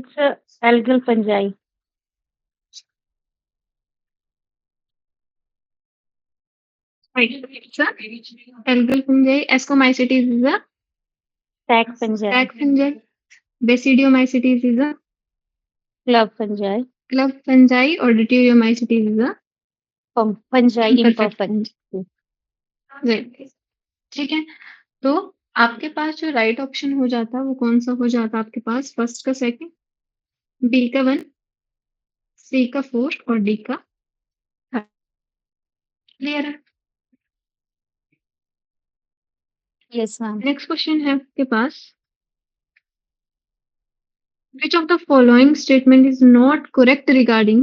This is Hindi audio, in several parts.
It's a algal fungi. Right. It's a algal fungi. Ascomycetes is a Sac fungi. sac fungi. Basidiomycetes is a Club fungi. club fungi or deuteriomycetes is a Fungi imperfect imperfect. fungi. Right. ठीक है, तो आपके पास जो राइट ऑप्शन हो जाता वो कौन सा हो जाता आपके पास? फर्स्ट का सेकंड, बी का 1, सी का 4 और डी का 3। क्लियर है? Yes, ma'am. नेक्स्ट क्वेश्चन है आपके पास, which of the following statement is not correct regarding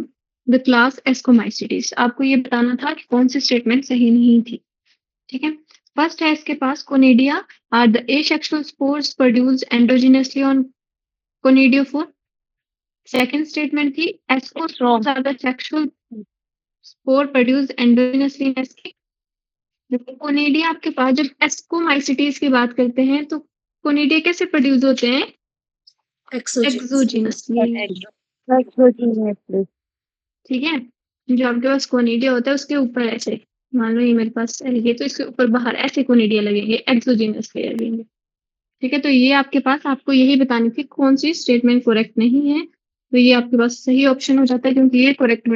the class Ascomycetes? आपको ये बताना था कि कौन सी स्टेटमेंट सही नहीं थी। ठीक है, फर्स्ट है इसके पास, conidia are the asexual spores produced endogenously on conidiophore। Second statement थी, ascospores are the sexual spore produced endogenously in SK। Conidia आपके पास, जब एस्कोमाइसिटीज की बात करते हैं तो कोनिडिया कैसे प्रोड्यूस होते हैं? एक्सोजीनसली। ठीक है, जो आपके पास कोनिडिया होता है उसके ऊपर ऐसे, मान लो ये मेरे पास सेल है तो इसके ऊपर बाहर ऐसे कोनिडिया लगेंगे, एक्सोजीनसली लगेंगे। ठीक है, तो ये आपके पास, आपको यही बतानी थी कौन सी स्टेटमेंट करेक्ट नहीं है, तो ये आपके पास सही ऑप्शन हो जाता है क्योंकि ये करेक्ट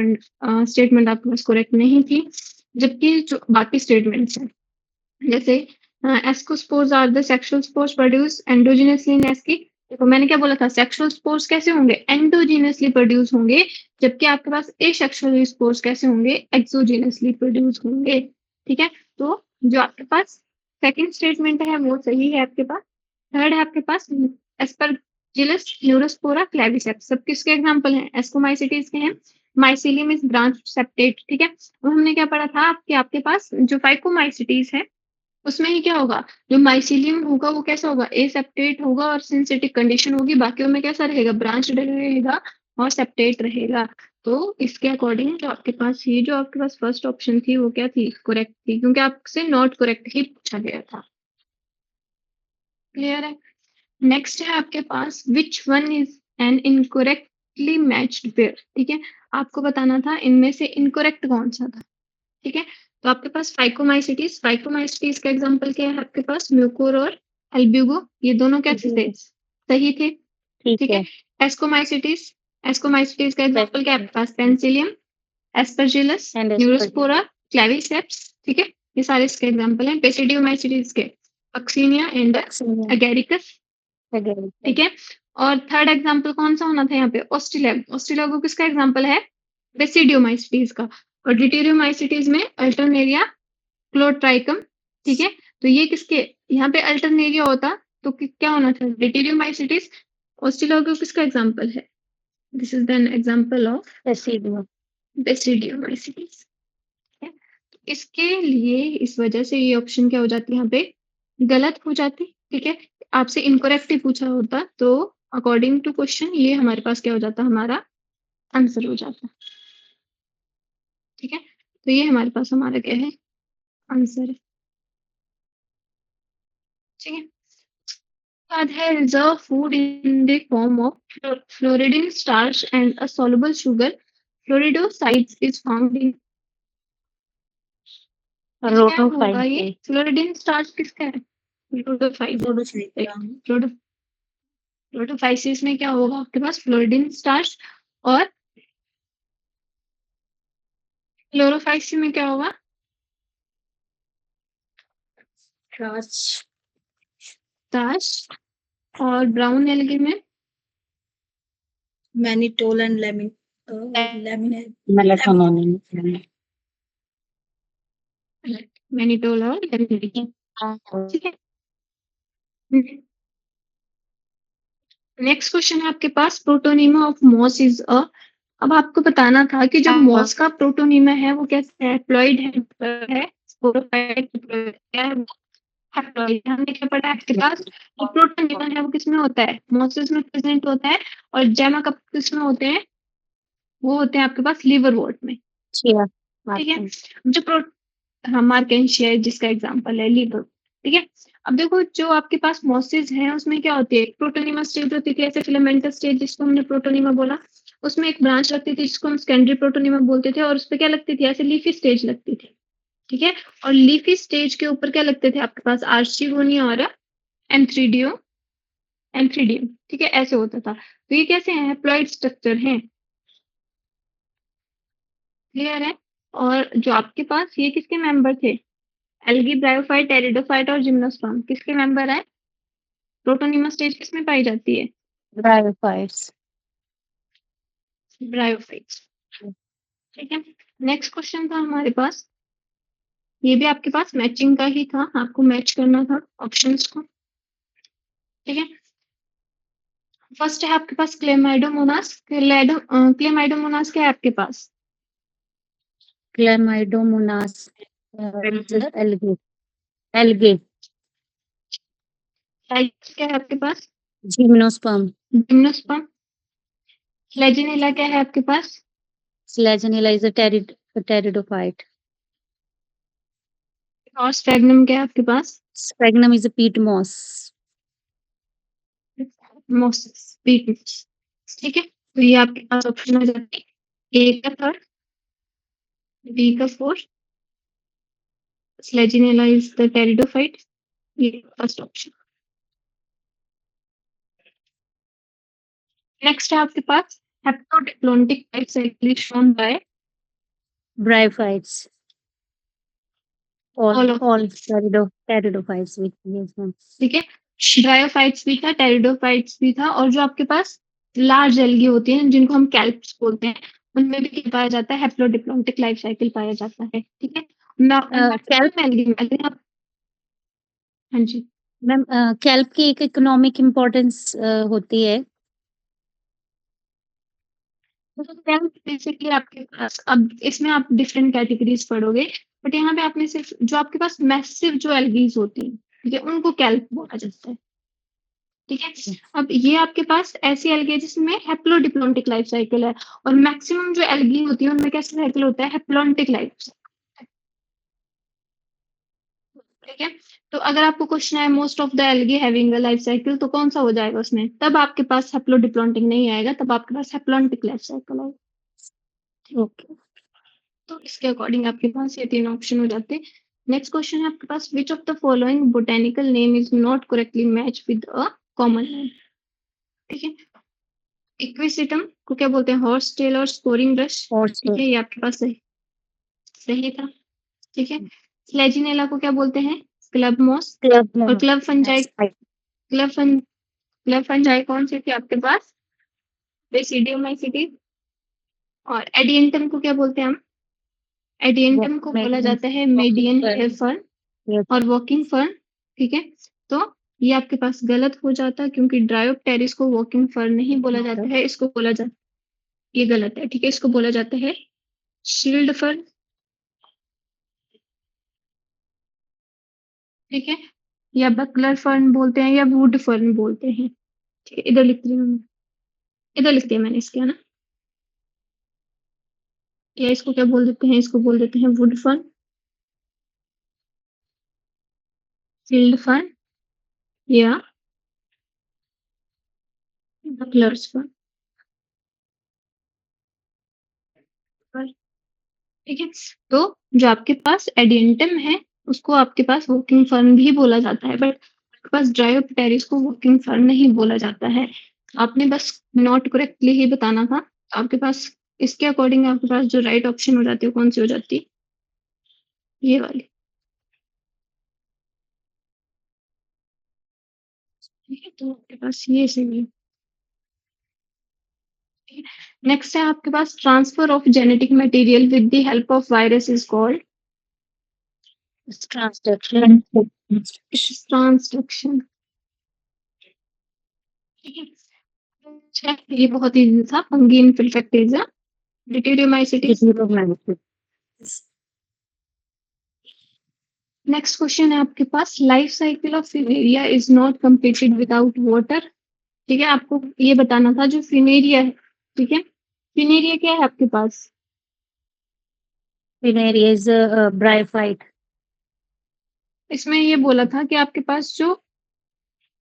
स्टेटमेंट आपके पास करेक्ट नहीं थी। जबकि जो बाकी स्टेटमेंट्स हैं, जैसे ascospores are the sexual spores produce endogenously in asci. देखो मैंने क्या बोला था, सेक्सुअल स्पोर्स कैसे होंगे? एंडोजिनसली प्रोड्यूस होंगे, जबकि आपके पास एसेक्सुअल स्पोर्स कैसे होंगे? एक्सोजिनसली प्रोड्यूस होंगे। ठीक है, तो जो आपके पास सेकंड स्टेटमेंट है वो सही है आपके पास। थर्ड है आपके पास एस्परजिलस न्यूरोस्पोरा क्लेविसेप्स, सब किसके एग्जांपल हैं? एस्कोमाइसिटीज के हैं। Mycelium is branch septate. ठीक है, अब हमने क्या पढ़ा था कि आपके पास जो फाइकोमाइसिटीज है उसमें ही क्या होगा, जो माइसिलियम होगा वो कैसा होगा? एसेप्टेट होगा और सिंथेटिक कंडीशन होगी, बाकियों में कैसा रहेगा? ब्रांच रहेगा और सेप्टेट रहेगा। तो इसके अकॉर्डिंग जो आपके पास, ये जो आपके पास फर्स्ट ऑप्शन थी वो क्या थी? करेक्ट थी, क्योंकि आपसे नॉट करेक्ट ही पूछा गया था। क्लियर है? नेक्स्ट है आपके पास, which one is an incorrectly matched pair. ठीक है, आपको बताना था इनमें से इनकरेक्ट कौन सा था। ठीक है, तो आपके पास फाइकोमाइसिटीज, फाइकोमाइसिटीज का एग्जांपल क्या है आपके पास? म्यूकोर और एल्ब्यूगो, ये दोनों क्या थे? सही थे। ठीक है, एस्कोमाइसिटीज, एस्कोमाइसिटीज का एग्जांपल क्या है आपके पास? Penicillium, Aspergillus, Neurospora, Claviceps. ठीक है, ये सारे इसके एग्जांपल हैं। बेसिडियोमाइसिटीज के अक्सिनिया एंड एगेरिकस। ठीक है, और थर्ड एग्जांपल कौन सा होना था यहाँ पे? ऑस्ट्रेलेब, ऑस्ट्रेलेबो किसका एग्जांपल है? बेसिडियोमाइसिटीज का। और ड्यूटेरियोमाइसिटीज में अल्टरनेरिया, क्लोट्राइकम। ठीक है, तो ये किसके, यहाँ पे अल्टरनेरिया होता तो क्या होना था? ड्यूटेरियोमाइसिटीज। ऑस्ट्रेलेबो किसका एग्जांपल है? This is an example of basidiomycetes. इसके लिए इस वजह से ये ऑप्शन क्या हो जाती है यहाँ पे? गलत हो जाती। ठीक है, आपसे इनकरेक्ट ही पूछा होता तो अकॉर्डिंग टू क्वेश्चन ये हमारे पास क्या हो जाता? हमारा आंसर हो जाता। ठीक है, तो ये हमारे पास हमारा क्या है? आंसर है। ठीक है, बाद है, reserve food in the form of floridean starch and a soluble sugar floridosides is found in. क्या होगा ये? फ्लोरिडिन स्टार्च किसका है? फ्लोरोफाइसिस में क्या होगा आपके पास? फ्लोरिडिन स्टार्च। और क्लोरोफाइसिस में क्या होगा? स्टार्च। और ब्राउन एल्गी में मैनिटोल एंड लेमिन मैनिटोल और लेमिन। ठीक है, नेक्स्ट क्वेश्चन है आपके पास, protonema of moss is a. अब आपको बताना था कि जो मॉस का प्रोटोनीमा है वो कैसे है? हैप्लॉइड है, स्पोरोफाइट क्या है? हैप्लॉइड। हमने क्या पढ़ा आपके पास? और प्रोटोनीमा है वो किसमें होता है? मॉसेस में प्रेजेंट होता है। और जेमा कप किसमें होते हैं? वो होते हैं आपके पास लिवर वॉट में। ठीक है, जो हाँ, मार्केंशिया जिसका एग्जांपल है लिवर। ठीक है। अब देखो जो आपके पास मॉसेज है उसमें क्या होती है, प्रोटोनिमा स्टेज होती थी, ऐसे फिलामेंटस स्टेज जिसको हमने प्रोटोनिमा बोला, उसमें एक ब्रांच लगती थी जिसको हम सेकेंडरी प्रोटोनिमा बोलते थे, और उस पे क्या लगती थी, ऐसे लीफी स्टेज लगती थी। ठीक है। और लीफी स्टेज के ऊपर क्या लगते थे आपके पास, आर्चिगोनिया और एंथ्रीडियो, एंथ्रीडियम। ठीक है, ऐसे होता था। तो ये कैसे हैं, हैप्लॉइड स्ट्रक्चर हैं। क्लियर है। और जो आपके पास ये किसके मेंबर थे, एल्गी, ब्रायोफाइट, टेरिडोफाइट और जिम्नोस्पर्म किसके मेंबर है, प्रोटोनिमा स्टेज किसमें पाई जाती है, ब्रायोफाइट्स। ब्रायोफाइट्स। ठीक है। नेक्स्ट क्वेश्चन था हमारे पास, ये भी आपके पास मैचिंग का ही था, आपको मैच करना था ऑप्शंस को। ठीक है। फर्स्ट है आपके पास क्लेमाइडोमोनास, क्लेमाइडोमोनास क्या है आपके पास, क्लेमाइडोमोनास एल्गे। एल्गे। टाइप्स क्या है आपके पास, जिम्नोस्पर्म। जिम्नोस्पर्म। फ्लैजिनेला क्या है आपके पास, स्लेजनिला इज अ टेरिडोफाइट। और स्फेगनम क्या है आपके पास, स्पेगनम इज अ पीट मॉस। मोसिस, बीटल्स। ठीक है। तो ये आपके पास ऑप्शन आ जाते हैं, ए का थर्ड, बी का fourth, Selaginella is the pteridophyte, ये फर्स्ट ऑप्शन। नेक्स्ट है आपके पास haplodiplontic life cycle shown by bryophytes. All of all दिस। Pteridophytes with yes ma'am. ठीक है। ब्रायोफाइट्स भी था, टेरिडोफाइट्स भी था, और जो आपके पास लार्ज एल्गी होती हैं जिनको हम कैल्प्स बोलते हैं, उनमें भी क्या पाया जाता है, हेप्टोडिप्लोंटिक लाइफ साइकिल पाया जाता है। ठीक है। कैल्प। मैक्सिमम एल्गी में अगर आप, हाँ जी, मैम कैल्प की एक इकोनॉमिक इम्पोर्टेंस होती है। टेंथ बेसिकली आपके पास, अब इसमें आप डिफरेंट कैटेगरीज पढ़ोगे, बट यहाँ पे आपने सिर्फ जो आपके पास मैसिव जो एल्गीज होती हैं, ठीक है, उनको कैल्प बोला जाता है। ठीक है। अब ये आपके पास ऐसी एल्गी है जिसमें हैप्लोडिप्लोंटिक लाइफ साइकिल है, और मैक्सिमम जो एल्गी होती है उनमें कैसा साइकिल होता है, हैप्लोंटिक लाइफ। ठीक है। तो अगर आपको क्वेश्चन है most of the algae having a life cycle, तो कौन सा हो जाएगा उसमें, तब आपके पास हैप्लोडिप्लोंटिक नहीं आएगा, तब आपके पास हैप्लोंटिक लाइफ साइकिल आएगा। ओके। तो इसके अकॉर्डिंग आपके पास ये तीन ऑप्शन हो जाते हैं। नेक्स्ट क्वेश्चन है आपके पास, which of the following botanical name is not correctly match with a common name. ठीक है। इक्विसिटम को क्या बोलते हैं, हॉर्स टेल और स्कोरिंग ब्रश। और ठीक है, ये आपके पास सही सही था। ठीक है। फ्लैजिनेला को क्या बोलते हैं, क्लब मॉस। और club. Club fungi, club fungi कौन सी थी आपके पास, बेसिडियोमाइसिटी। और एडियंटम को क्या बोलते हैं हम, एडियंटम को बोला जाता है मेडियन हेयर फर्न और वॉकिंग फर्न। ठीक है। तो ये आपके पास गलत हो जाता है, क्योंकि ड्रायोप्टेरिस को वॉकिंग फर्न नहीं बोला जाता है, इसको बोला जाता, ये गलत है। ठीक है, इसको बोला जाता है शील्ड फर्न। ठीक है। या बकलर फर्न बोलते हैं, या वुड फर्न बोलते हैं। ठीक है, इधर लिख रही हूँ मैं, इधर लिख दिया मैंने इसके, है ना। या इसको क्या बोल देते हैं, इसको बोल देते हैं वुड फर्न, शील्ड फर्न, या बकलर्स फर्न। ठीक है। तो जो आपके पास एडियंटम है उसको आपके पास वॉकिंग फर्न भी बोला जाता है, बट आपके पास ड्रायोप्टेरिस को वॉकिंग फर्न नहीं बोला जाता है। आपने बस नॉट करेक्टली ही बताना था। आपके पास इसके अकॉर्डिंग आपके पास जो राइट ऑप्शन हो जाती है, कौन सी हो जाती है, ये वाली। ठीक है, तो आपके पास ये सही है। नेक्स्ट है आपके पास, transfer of genetic material with the help of virus is called transduction. Transduction. ठीक है। अच्छा, ये बहुत इजी था, fungi imperfecti, deuteromycetes. Next question है आपके पास, life cycle of Funaria is not completed without water. ठीक है, आपको ये बताना था जो फिनेरिया है। ठीक है, फिनेरिया क्या है आपके पास, Fineria is a bryophyte. इसमें ये बोला था कि आपके पास जो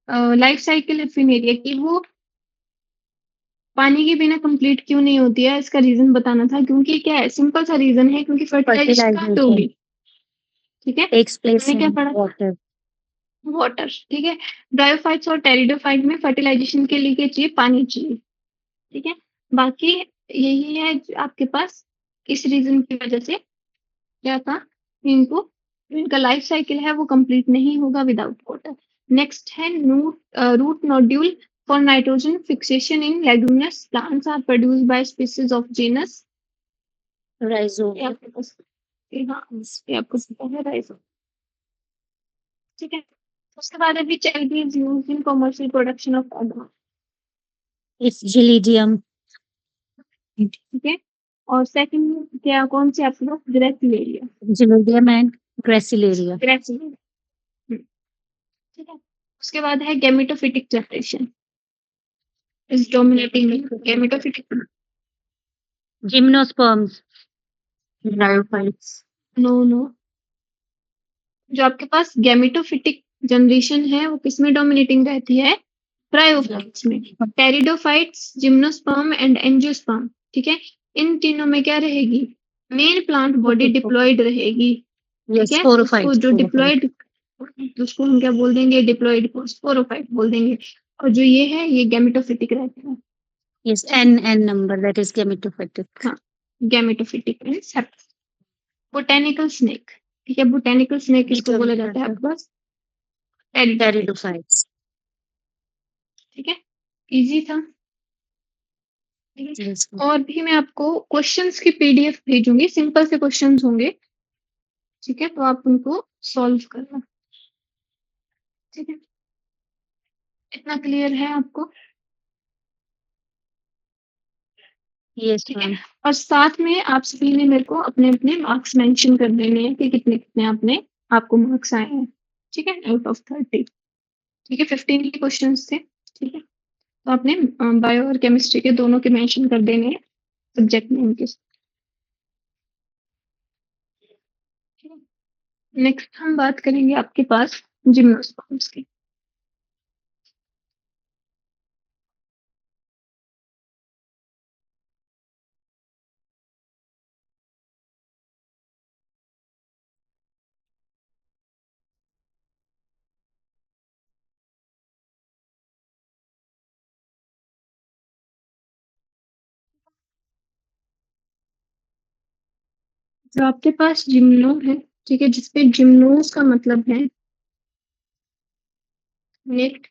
लाइफ साइकिल है फिनेरिया की वो पानी के बिना कंप्लीट क्यों नहीं होती है, इसका रीजन बताना था। क्योंकि क्या है, सिंपल सा रीजन है, क्योंकि फर्टिलाइजेशन कहाँ पे Fertilization होगी? ठीक है, takes place हमने क्या in पढ़ा? water. वाटर। ठीक है, ब्रायोफाइट्स और टेरिडोफाइट में फर्टिलाइजेशन के लिए क्या चाहिए? पानी चाहिए। ठीक है, बाकी यही है जो आपके पास। इस रीजन की वजह से क्या था, इनको जो इनका लाइफ साइकिल है वो कंप्लीट नहीं होगा विदाउट वाटर। नेक्स्ट है root nodule for nitrogen fixation in leguminous plants are produced by species of genus. ये Rhizome. आपके पास, हाँ, ये आपको पता है, राइजो। ठीक है, उसके बाद है which algae is used in commercial production of agar. It's Gelidium. ठीक है, और सेकंड क्या, कौन सी आपके पास? Gracilaria. Gelidium and Gracilaria. Gracilaria. ठीक है, उसके बाद है gametophytic generation is dominating gametophytic. Gymnosperms. Bryophytes. No no, जो आपके पास गैमेटोफिटिक जनरेशन है वो किसमें डोमिनेटिंग रहती है? ब्रायोफाइट्स में। Pteridophytes, gymnosperm and angiosperm. ठीक है, इन तीनों में क्या रहेगी? मेन प्लांट बॉडी डिप्लॉयड रहेगी। ठीक Yes, है, उसको sporophytes. जो Sporophytes. डिप्लॉयड, उसको हम क्या बोल देंगे? डिप्लॉयड को स्पोरोफाइट बोल देंगे। और जो ये है ये गैमेटोफिटिक रहते हैं। Yes, ठीक है, N number, that is gametophytic. हाँ, गैमेटोफिटिक मीन्स बोटेनिकल स्नेक। ठीक है, बोटेनिकल स्नेक किसको बोला जाता है आपके पास? टेरिडोफाइट। Pteridophytes. ठीक है, इजी था। ठीक है, Yes. और भी मैं आपको क्वेश्चंस की पीडीएफ भेजूंगी, सिंपल से क्वेश्चंस होंगे। ठीक है, तो आप उनको सॉल्व करना। ठीक है, इतना क्लियर है आपको? Yes, ठीक है, ma'am. और साथ में आप सभी ने मेरे को अपने अपने मार्क्स मेंशन कर देने हैं कि कितने कितने आपने आपको मार्क्स आए हैं। ठीक है, आउट ऑफ 30। ठीक है, 15 के क्वेश्चन थे। ठीक है, तो आपने बायो और केमिस्ट्री के दोनों के मेंशन कर देने हैं सब्जेक्ट नेम के। नेक्स्ट हम बात करेंगे आपके पास जिम्नोस्पर्म्स की। जो आपके पास जिम्नो है, ठीक है, जिसपे जिम्नोस का मतलब है नेक्ट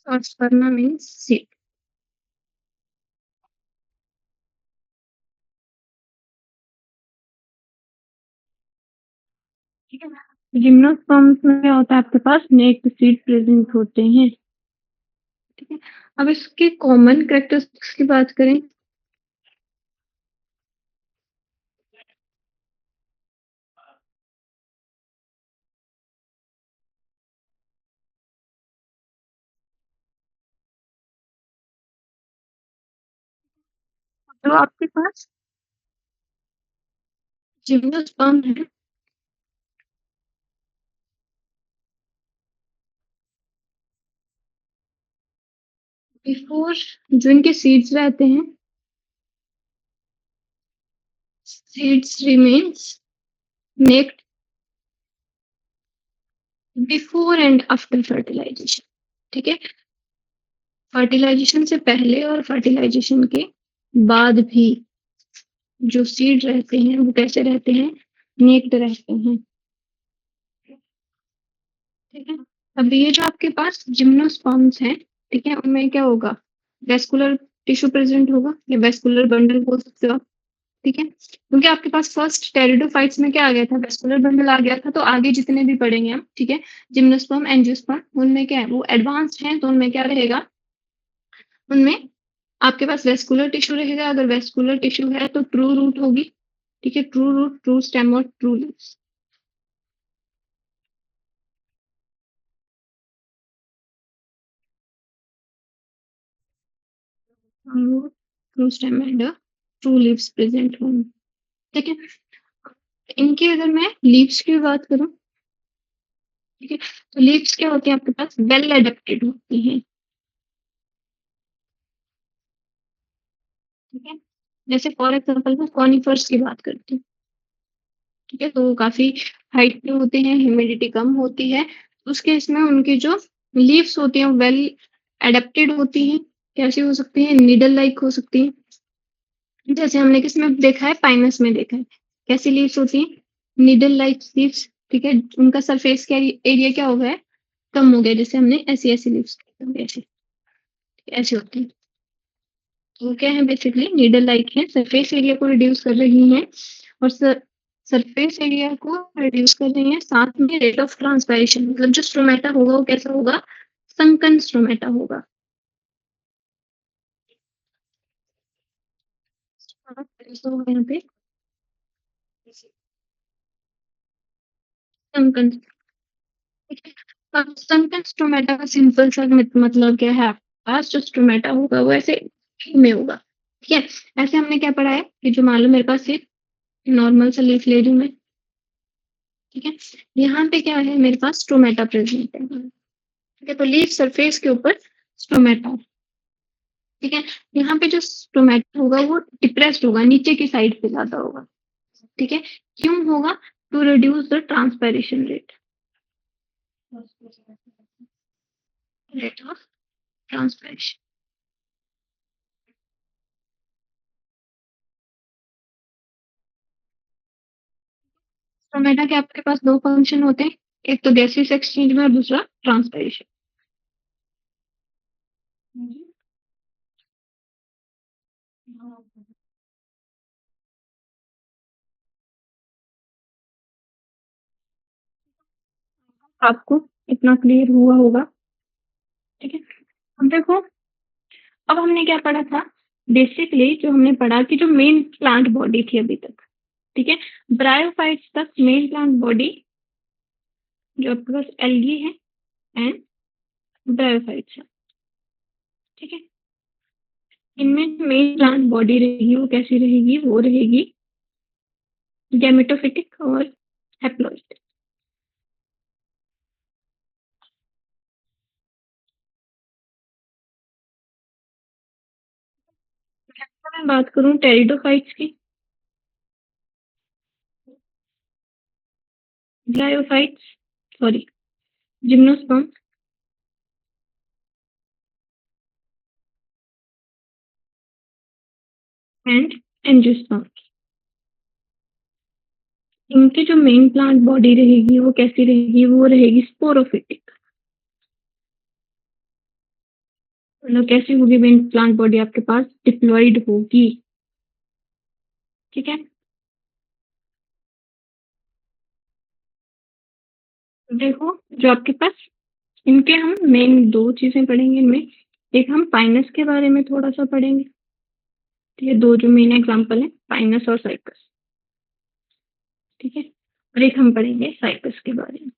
और स्पर्मा मीन्स सीड। ठीक है, जिम्नोस्पर्म्स में क्या होता है? आपके पास नेक्ट सीड प्रेजेंट होते हैं। ठीक है, अब इसके कॉमन कैरेक्टरिस्टिक्स की बात करें तो आपके पास जिम्नोस्पर्म है, बिफोर जो इनके सीड्स रहते हैं, seeds remains next before and after fertilization. ठीक है, फर्टिलाइजेशन से पहले और फर्टिलाइजेशन के बाद भी जो सीड रहते हैं वो कैसे रहते हैं? नेक्ड रहते हैं। ठीक है, अब ये जो आपके पास जिम्नोस्पर्म्स हैं, ठीक है, उनमें क्या होगा? वेस्कुलर टिश्यू प्रेजेंट होगा या वेस्कुलर बंडल बोल सकते हो आप। ठीक है, क्योंकि आपके पास फर्स्ट टेरिडोफाइट्स में क्या आ गया था? वेस्कुलर बंडल आ गया था। तो आगे जितने भी पढ़ेंगे हम, ठीक है, जिम्नोस्पर्म एंजियोस्पर्म, उनमें क्या है? वो एडवांस्ड हैं, तो उनमें क्या रहेगा? उनमें आपके पास वेस्कुलर टिश्यू रहेगा। अगर वेस्कुलर टिश्यू है तो ट्रू रूट होगी। ठीक है, ट्रू रूट, ट्रू स्टेम और true leaves. True stem and true leaves present होंगे। ठीक है, इनकी अगर मैं लीव्स की बात करूँ, ठीक है, तो लीव्स क्या होती है आपके पास वेल एडेप्टेड होती हैं, ठीक है? जैसे फॉर एग्ज़ाम्पल मैं कॉनिफ़र्स की बात करती हूँ, ठीक है? तो वो काफ़ी हाइट पे होते हैं, ह्यूमिडिटी कम होती है, उस केस में उनकी जो लीव्स होती हैं वेल एडेप्टेड होती हैं, कैसी हो सकती हैं? नीडल लाइक हो सकती हैं। जैसे हमने किसमें देखा है? पाइनस में देखा है। कैसी लीव्स होती हैं? नीडल लाइक लीव्स, ठीक है? उनका सरफेस क्या एरिया क्या हो गया है? कम हो गया, जैसे हमने ऐसी-ऐसी लीव्स ऐसे, ऐसे होती हैं। वो क्या है बेसिकली नीडल लाइक है, सरफेस एरिया को रिड्यूस कर रही हैं और सरफेस एरिया को रिड्यूस कर रही हैं, साथ में रेट ऑफ ट्रांसपैरेशन मतलब जो स्ट्रोमेटा होगा वो कैसा होगा? संकन स्ट्रोमेटा होगा। हाँ, तो होगा यहाँ पे संकन, ठीक है? अब संकन स्ट्रोमेटा का सिंपल सा मतलब क्या है आपके पास जो स्ट्रोमेटा होगा वो ऐसे में होगा, ठीक है? ऐसे हमने क्या पढ़ा है कि जो मान लो मेरे पास एक नॉर्मल सा लीफ ले रही हूँ मैं, ठीक है? यहाँ पे क्या है मेरे पास स्टोमेटा प्रेजेंट है, ठीक है? तो लीफ सरफेस के ऊपर स्टोमेटा, ठीक है? यहाँ पे जो स्टोमेटा होगा वो डिप्रेस्ड होगा, नीचे की साइड पे ज़्यादा होगा, ठीक है? क्यों होगा? To reduce the transpiration rate, rate of transpiration. Stomata के आपके पास 2 फंक्शन होते हैं, एक तो गैसियस एक्सचेंज में और दूसरा ट्रांसपैरेशन। आपको इतना क्लियर हुआ होगा, ठीक है? अब देखो, अब हमने क्या पढ़ा था? बेसिकली जो हमने पढ़ा कि जो मेन प्लांट बॉडी थी अभी तक, ठीक है? ब्रायोफाइट्स तक मेन प्लांट बॉडी जो आपके पास एल्गी है एंड ब्रायोफाइट्स है, ठीक है? इनमें मेन प्लांट बॉडी रहेगी वो कैसी रहेगी? वो रहेगी गैमेटोफिटिक और हैप्लॉइड। तो मैं बात करूँ टेरिडोफाइट्स की, bryophytes, sorry, gymnosperm and angiosperm. इनकी जो मेन प्लांट बॉडी रहेगी वो कैसी रहेगी? वो रहेगी स्पोरोफिटिक। मतलब कैसी होगी मेन प्लांट बॉडी आपके पास? डिप्लॉइड होगी, ठीक है? देखो, जो आपके पास इनके हम मेन 2 चीज़ें पढ़ेंगे इनमें, एक हम पाइनस के बारे में थोड़ा-सा पढ़ेंगे, ठीक है? 2 जो मेन एग्ज़ाम्पल हैं, पाइनस और साइकस, ठीक है? और एक हम पढ़ेंगे साइकस के बारे में।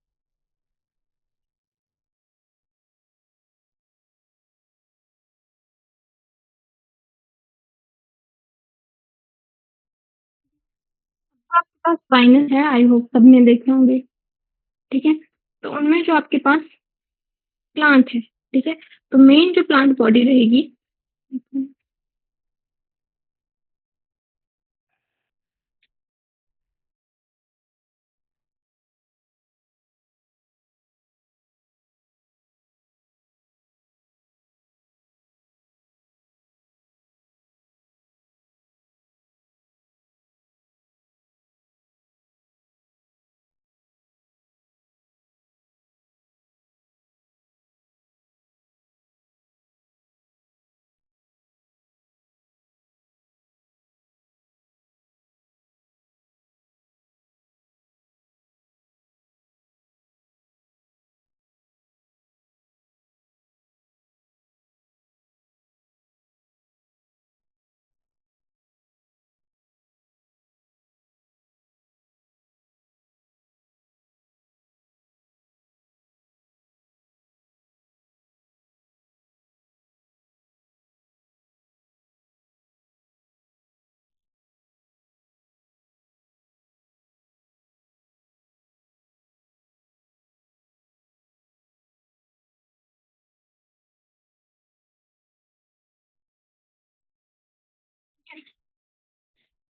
आपके पास पाइनस है, आई होप सबने देखे होंगे, ठीक है? तो उनमें जो आपके पास प्लांट है, ठीक है? तो मेन जो प्लांट बॉडी रहेगी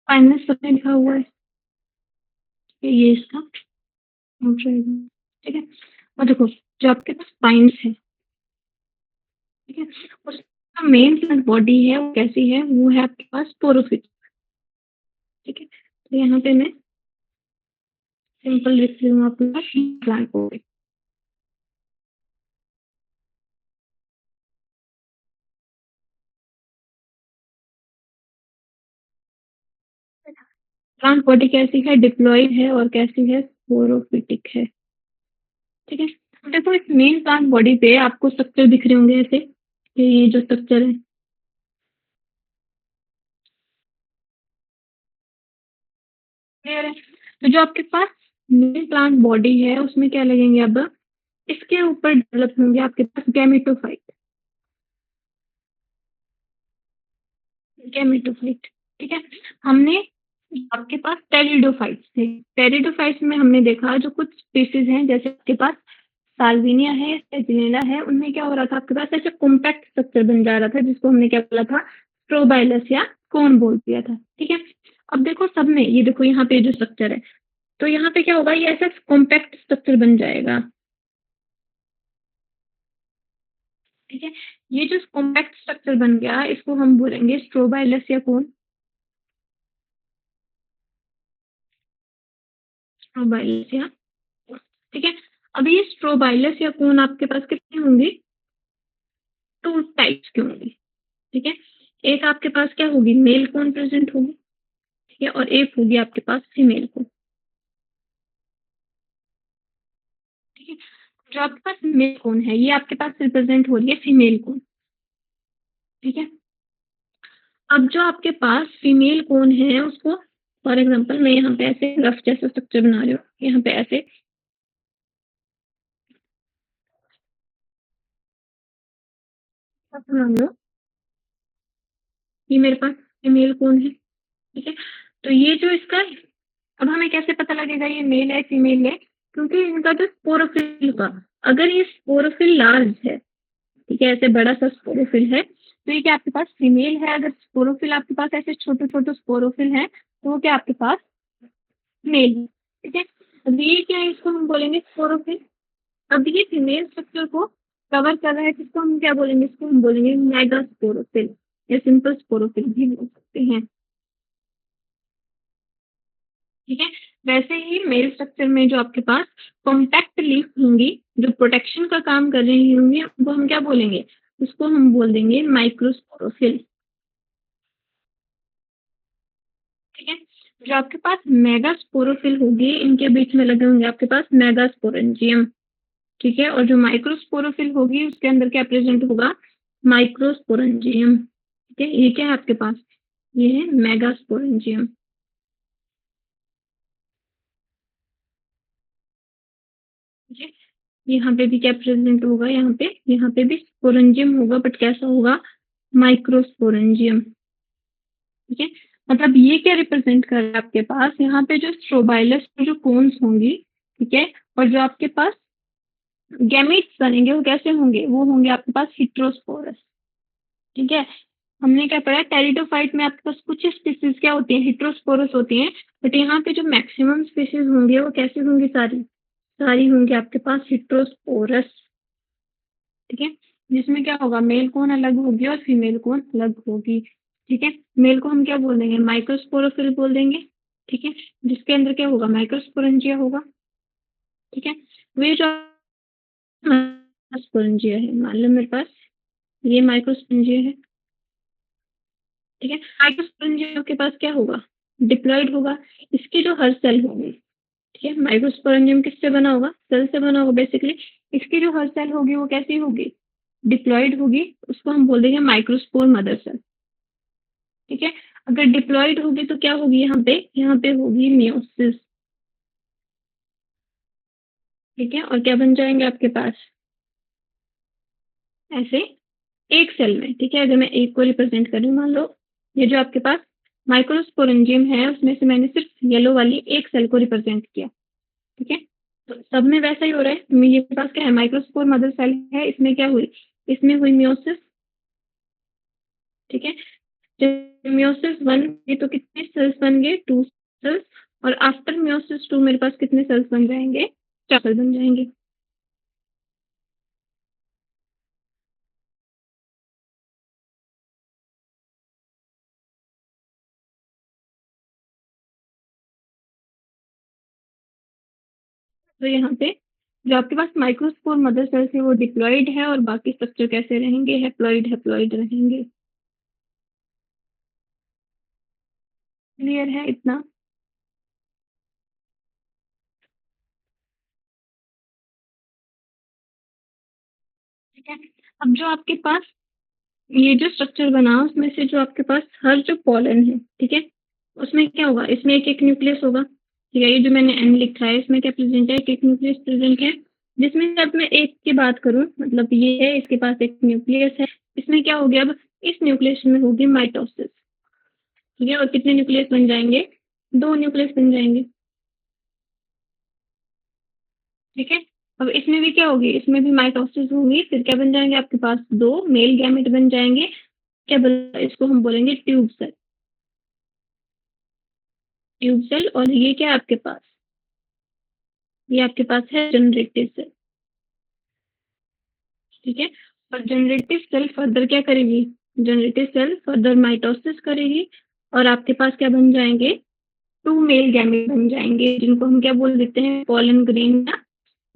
फाइनेंस सबने लिखा हुआ है, ये इसका आउटसाइड है, ठीक है? और देखो जो आपके पास स्पाइन्स है, ठीक है? उसका मेन प्लांट बॉडी है वो कैसी है? वो है आपके पास स्पोरोफिट, ठीक है? तो यहाँ पे मैं सिंपल लिख रही हूँ आपके पास प्लांट बॉडी। प्लांट बॉडी कैसी है? डिप्लॉयड है और कैसी है? स्पोरोफिटिक है, ठीक है? अब देखो इस मेन प्लांट बॉडी पे आपको स्ट्रक्चर दिख रहे होंगे ऐसे, ये जो स्ट्रक्चर है, क्लियर है? तो जो आपके पास मेन प्लांट बॉडी है उसमें क्या लगेंगे अब? इसके ऊपर डेवलप होंगे आपके पास गैमेटोफाइट, गैमेटोफाइट, ठीक है? हमने आपके पास टेरिडोफाइट्स थे, टेरिडोफाइट्स में हमने देखा जो कुछ स्पीशीज हैं जैसे आपके पास साल्विनिया है, सेजिनेला है, उनमें क्या हो रहा था आपके पास ऐसे कॉम्पैक्ट स्ट्रक्चर बन जा रहा था जिसको हमने क्या बोला था? स्ट्रोबाइलस या कोन बोल दिया था, ठीक है? अब देखो सब में ये देखो यहाँ पे जो स्ट्रक्चर है, तो यहाँ पे क्या होगा? ये ऐसा कॉम्पैक्ट स्ट्रक्चर बन जाएगा, ठीक है? ये जो कॉम्पैक्ट स्ट्रक्चर बन गया इसको हम बोलेंगे स्ट्रोबाइलस या कोन, स्ट्रोबाइलस या, ठीक है? अब ये स्ट्रोबाइलस या कोन आपके पास कितने होंगे? 2 टाइप्स के होंगे, ठीक है? एक आपके पास क्या होगी? मेल कोन प्रेजेंट होगी, ठीक है? और एक होगी आपके पास फीमेल कोन, ठीक है? जो आपके पास मेल कोन है ये आपके पास रिप्रेजेंट हो रही है फीमेल कोन, ठीक है? अब जो आपके पास फीमेल कोन है उसको फॉर एग्जांपल मैं यहाँ पे ऐसे रफ जैसा स्ट्रक्चर बना रही हूँ, यहाँ पे ऐसे मान लो ये मेरे पास फीमेल कोन है, ठीक है? तो ये जो इसका, अब हमें कैसे पता लगेगा ये मेल है फीमेल है? क्योंकि इनका जो स्पोरोफिल का, अगर ये स्पोरोफिल लार्ज है, ठीक है, ऐसे बड़ा सा स्पोरोफिल है, तो ये क्या आपके पास फीमेल है? अगर स्पोरोफिल आपके पास ऐसे छोटे छोटे स्पोरोफिल है तो वो क्या आपके पास मेल है, ठीक है? अब ये क्या है? इसको हम बोलेंगे स्पोरोफिल। अब ये फीमेल स्ट्रक्चर को कवर कर रहा है जिसको हम क्या बोलेंगे? इसको हम बोलेंगे मेगास्पोरोफिल या सिंपल स्पोरोफिल भी बोल सकते हैं, ठीक है? वैसे ही मेल स्ट्रक्चर में जो आपके पास कॉम्पैक्ट लीफ होंगी जो प्रोटेक्शन का काम कर रही होंगी वो हम क्या बोलेंगे? उसको हम बोल देंगे माइक्रोस्पोरोफिल, ठीक है? जो आपके पास मेगास्पोरोफिल होगी इनके बीच में लगे होंगे आपके पास मेगास्पोरेंजियम, ठीक है? और जो माइक्रोस्पोरोफिल होगी उसके अंदर क्या प्रेजेंट होगा? माइक्रोस्पोरेंजियम, ठीक है? ये क्या है आपके पास? ये है मेगास्पोरेंजियम, ठीक है? यहाँ पे भी क्या प्रेजेंट होगा? यहाँ पे भी स्पोरेंजियम होगा बट कैसा होगा? माइक्रोस्पोरेंजियम, ठीक है? मतलब ये क्या रिप्रेजेंट कर रहा है आपके पास? यहाँ पे जो स्ट्रोबाइलस जो कोन्स होंगी, ठीक है? और जो आपके पास गैमीट्स बनेंगे वो कैसे होंगे? वो होंगे आपके पास हेटेरोस्पोरस, ठीक है? हमने क्या पढ़ा? टेरिडोफाइट में आपके पास कुछ स्पीशीज क्या होती है? हेटेरोस्पोरस होती हैं, बट यहाँ पे जो मैक्सिमम स्पीशीज होंगे वो कैसी होंगी? सारी सारी होंगी आपके पास हेटेरोस्पोरस, ठीक है? जिसमें क्या होगा? मेल कोन अलग होगी और फीमेल कोन अलग होगी, ठीक है? मेल को हम क्या बोल देंगे? माइक्रोस्पोरोफिल बोल देंगे, ठीक है? जिसके अंदर क्या होगा? माइक्रोस्पोरेंजिया होगा, ठीक है? वे जो माइक्रोस्पोरेंजिया है, मान लो मेरे पास ये माइक्रोस्पोरेंजिया है, ठीक है? माइक्रोस्पोरेंजिया के पास क्या होगा? डिप्लॉयड होगा, इसकी जो हर सेल होगी, ठीक है? माइक्रोस्पोरेंजियम किससे बना होगा? सेल से बना होगा बेसिकली। इसकी जो हर सेल होगी वो कैसी होगी? डिप्लॉयड होगी, उसको हम बोल देंगे माइक्रोस्पोर मदर सेल, ठीक है? अगर डिप्लॉयड होगी तो क्या होगी? यहाँ पे होगी मियोसिस, ठीक है? और क्या बन जाएंगे आपके पास ऐसे एक सेल में, ठीक है? अगर मैं एक को रिप्रेजेंट करूँ, मान लो ये जो आपके पास माइक्रोस्पोरेंजियम है उसमें से मैंने सिर्फ येलो वाली एक सेल को रिप्रेजेंट किया, ठीक है? तो सब में वैसा ही हो रहा है। मेरे पास क्या है? माइक्रोस्पोर मदर सेल है, इसमें क्या हुई? इसमें हुई मियोसिस, ठीक है? जब मियोसिस 1 ये तो कितने सेल्स बन गए? 2 सेल्स और आफ्टर मियोसिस 2 मेरे पास कितने सेल्स बन जाएँगे? 4 सेल बन जाएँगे। तो यहाँ पे जो आपके पास माइक्रोस्पोर मदर सेल्स है वो डिप्लॉइड है और बाकी स्ट्रक्चर कैसे रहेंगे? हैप्लॉइड रहेंगे। क्लियर है इतना? ठीक है। अब जो आपके पास ये जो स्ट्रक्चर बना उसमें से जो आपके पास हर जो पॉलन है, ठीक है? उसमें क्या होगा? इसमें एक-एक न्यूक्लियस होगा, ठीक है? ये जो मैंने एन लिखा है इसमें क्या प्रेज़ेंट है? एक-एक न्यूक्लियस प्रेज़ेंट है, जिसमें से अब मैं एक की बात करूँ मतलब ये है इसके पास एक न्यूक्लियस है, इसमें क्या हो गया अब इस न्यूक्लियस में होगी माइटोसिस, ठीक है? और कितने न्यूक्लियस बन जाएँगे? 2 न्यूक्लियस बन जाएँगे, ठीक है? अब इसमें भी क्या होगी? इसमें भी माइटोसिस होगी, फिर क्या बन जाएँगे आपके पास 2 मेल गैमेट बन जाएँगे, क्या बोला इसको हम बोलेंगे ट्यूब सेल। ट्यूब सेल और ये क्या है आपके पास? ये आपके पास है जनरेटिव सेल, ठीक है? और जनरेटिव सेल फर्दर क्या करेगी? जनरेटिव सेल फर्दर माइटोसिस करेगी और आपके पास क्या बन जाएँगे? 2 मेल गैमेट बन जाएँगे, जिनको हम क्या बोल देते हैं? पॉलन ग्रेन या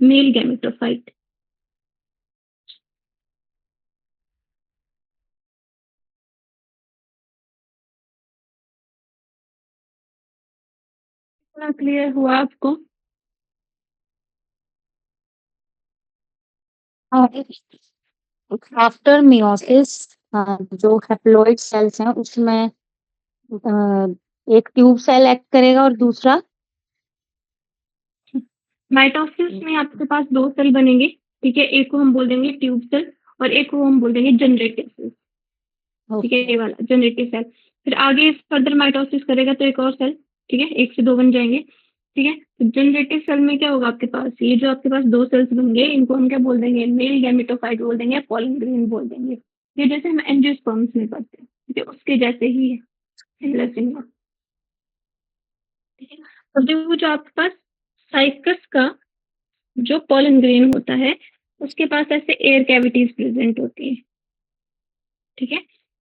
मेल गैमेटोफाइट। इतना क्लियर हुआ आपको? आफ्टर मियोसिस जो हैप्लॉइड सेल्स हैं उसमें एक ट्यूब सेल एक्ट करेगा और दूसरा माइटोसिस में आपके पास 2 सेल बनेंगे, ठीक है? एक को हम बोल देंगे ट्यूब सेल और एक को हम बोल देंगे जनरेटिव सेल। ठीक है, ओके। ये वाला जनरेटिव सेल। फिर आगे फर्दर माइटोसिस करेगा तो एक और सेल, ठीक है? 1 से 2 बन जाएँगे, ठीक है? तो जनरेटिव सेल में क्या होगा आपके पास, ये जो आपके पास 2 सेल्स बन गए, इनको हम क्या बोल देंगे? मेल गैमेटोफाइट बोल देंगे या पॉलन ग्रेन बोल देंगे। ये जैसे हम एंजियोस्पर्म्स में करते हैं, ठीक है? उसके जैसे ही है, सिमिलर सिमिलर, ठीक है? और देखो जो आपके पास साइकस का जो पॉलन ग्रेन होता है, उसके पास ऐसे एयर कैविटीज़ प्रेज़ेंट होती हैं, ठीक है?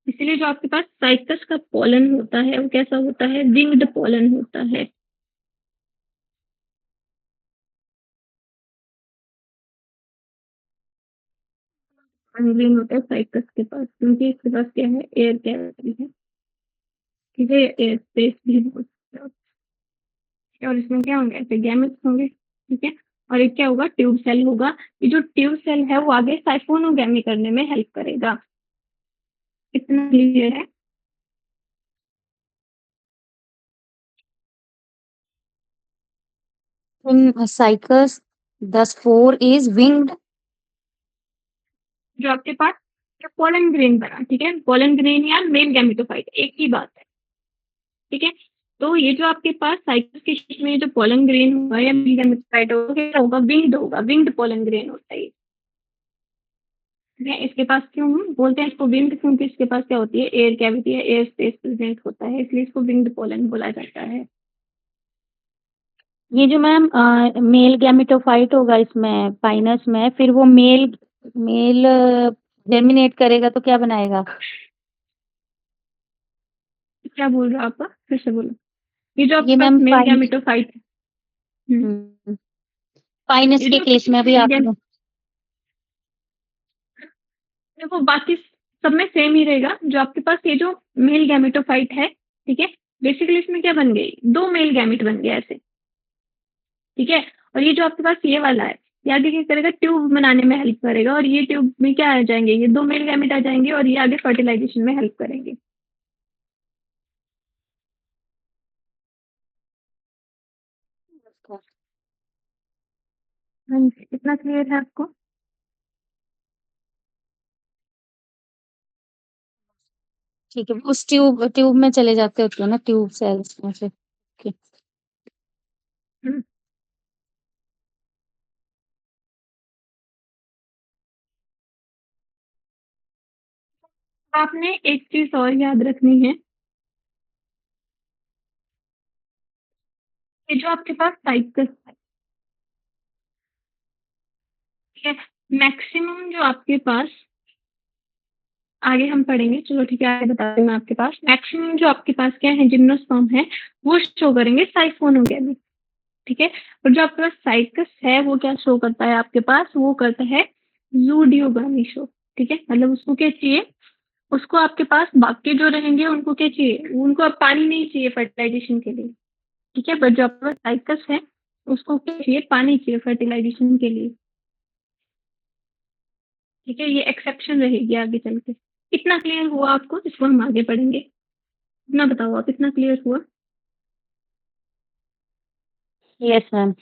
इसीलिए जो आपके पास साइकस का पॉलन होता है, वो कैसा होता है? विंग्ड पॉलन होता है। ग्रीन होता है साइकस के पास क्योंकि इसके पास क्या है? एयर कैविटी है, ठीक है? एयर स्पेस भी बोलते हैं और इसमें क्या होंगे? ऐसे गैमेट्स होंगे, ठीक है? और एक क्या होगा? ट्यूब सेल होगा। ये जो ट्यूब सेल है, वो आगे साइफोनोगैमी करने में हेल्प करेगा। इतना क्लियर है? इन cycas the spore is winged. जो आपके पास जो पोलन ग्रेन बना, ठीक है? पोलन ग्रेन या मेल गैमेटोफाइट एक ही बात है, ठीक है? तो ये जो आपके पास साइकस के शेष में जो पोलन ग्रेन होगा या मेल गैमेटोफाइट होगा, क्या होगा? विंग्ड होगा, विंग्ड पोलन ग्रेन होता है ये। ठीक है? इसके पास क्यों बोलते हैं इसको विंग्ड क्योंकि इसके पास क्या होती है? एयर कैविटी या एयर स्पेस प्रेजेंट होता है, इसलिए इसको विंग्ड पोलन बोला जाता है। ये जो मैम मेल गैमेटोफाइट होगा इसमें पाइनस में, फिर वो मेल मेल जर्मिनेट करेगा तो क्या बनाएगा? क्या बोल रहे हो आप? फिर से बोलो। ये जो ये आपके पास मैम मेल गैमेटोफाइट है, पाइनस ये के जो केस में भी मेल आपने देखो बाकी सब में सेम ही रहेगा। जो आपके पास ये जो मेल गैमेटोफाइट है, ठीक है? बेसिकली इसमें क्या बन गई? 2 मेल गैमेट बन गए ऐसे, ठीक है? और ये जो आपके पास ये वाला है, ये आगे क्या करेगा? ट्यूब बनाने में हेल्प करेगा और ये ट्यूब में क्या आ जाएँगे? ये 2 मेल गैमेट आ जाएँगे और ये आगे फर्टिलाइज़ेशन में हेल्प करेंगे। हाँ जी, इतना क्लियर है आपको? ठीक है उस ट्यूब ट्यूब में चले जाते होते हो ना ट्यूब सेल्स में से। ओके। हुँ। आपने एक चीज़ और याद रखनी है, कि जो आपके पास साइकिल है, ठीक है? मैक्सिमम जो आपके पास आगे हम पढ़ेंगे, चलो ठीक है, आगे बताती हूँ मैं आपके पास। मैक्सिमम जो आपके पास क्या है, जिम्नोस्पर्म है, वो शो करेंगे साइफ़ोनोगैमी, ठीक है? और जो आपके पास साइकस है, वो क्या शो करता है आपके पास, वो करता है ज़ूडियोगामी शो, ठीक है? मतलब उसको क्या चाहिए, उसको आपके पास बाकी जो रहेंगे उनको क्या चाहिए, उनको अब पानी नहीं चाहिए फर्टिलाइज़ेशन के लिए, ठीक है? बट जो आपके पास साइकस है, उसको क्या चाहिए, पानी चाहिए फर्टिलाइज़ेशन के लिए, ठीक है? ये एक्सेप्शन रहेगी आगे चल के। कितना क्लियर हुआ आपको? इसको हम आगे पढ़ेंगे। इतना बताओ आप, इतना क्लियर हुआ? Yes ma'am.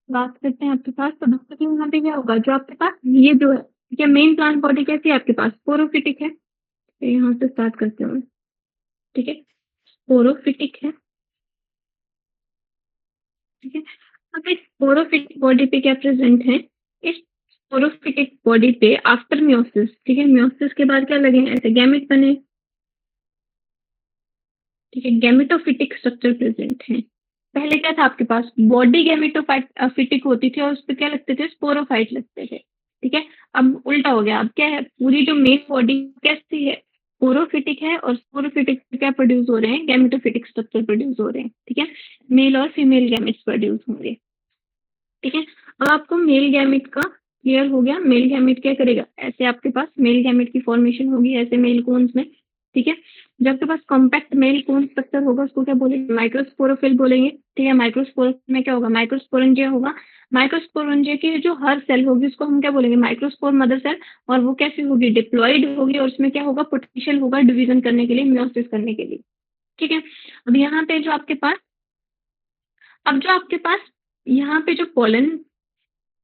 बात करते हैं आपके पास, तो डॉक्टर यहाँ पे क्या होगा, जो आपके पास ये जो है, ठीक है, मेन प्लांट बॉडी कैसी है आपके पास, स्पोरोफिटिक है। तो यहाँ से स्टार्ट करते हैं, ठीक है, स्पोरोफिटिक है, ठीक है। अब इस स्पोरोफिटिक बॉडी पे क्या प्रेजेंट है, इस स्पोरोफिटिक बॉडी पे आफ्टर मियोसिस, ठीक है, मियोसिस के बाद क्या लगे, ऐसे गैमेट बने, ठीक है, गैमेटोफिटिक स्ट्रक्चर प्रेजेंट है। पहले क्या था आपके पास, बॉडी गैमेटोफिटिक होती थी और उस पे क्या लगते थे, स्पोरोफाइट लगते थे, ठीक है। अब उल्टा हो गया, अब क्या है, पूरी जो मेन बॉडी कैसी है, स्पोरोफिटिक है, और स्पोरोफिटिक से क्या प्रोड्यूस हो रहे हैं, गैमेटोफिटिक स्ट्रक्चर प्रोड्यूस हो रहे हैं, ठीक है। मेल और फीमेल गैमेट्स प्रोड्यूस होंगे, ठीक है। अब आपको मेल गैमेट का क्लियर हो गया, मेल गैमेट क्या करेगा, ऐसे आपके पास मेल गैमेट की फॉर्मेशन होगी, ऐसे मेल कोन्स में, ठीक है। जब आपके पास कॉम्पैक्ट मेल कोन स्ट्रक्चर होगा, उसको क्या बोलेंगे, माइक्रोस्पोरोफिल बोलेंगे, ठीक है। माइक्रोस्पोरोफिल में क्या होगा, माइक्रोस्पोरेंजिया होगा। माइक्रोस्पोरेंजिया की जो हर सेल होगी, उसको हम क्या बोलेंगे, माइक्रोस्पोर मदर सेल। और वो कैसी होगी, डिप्लॉइड होगी, और उसमें क्या होगा, पोटेंशियल होगा डिवीजन करने के लिए, मियोसिस करने के लिए, ठीक है। अब यहाँ पे जो आपके पास, अब जो आपके पास यहाँ पे जो पोलन,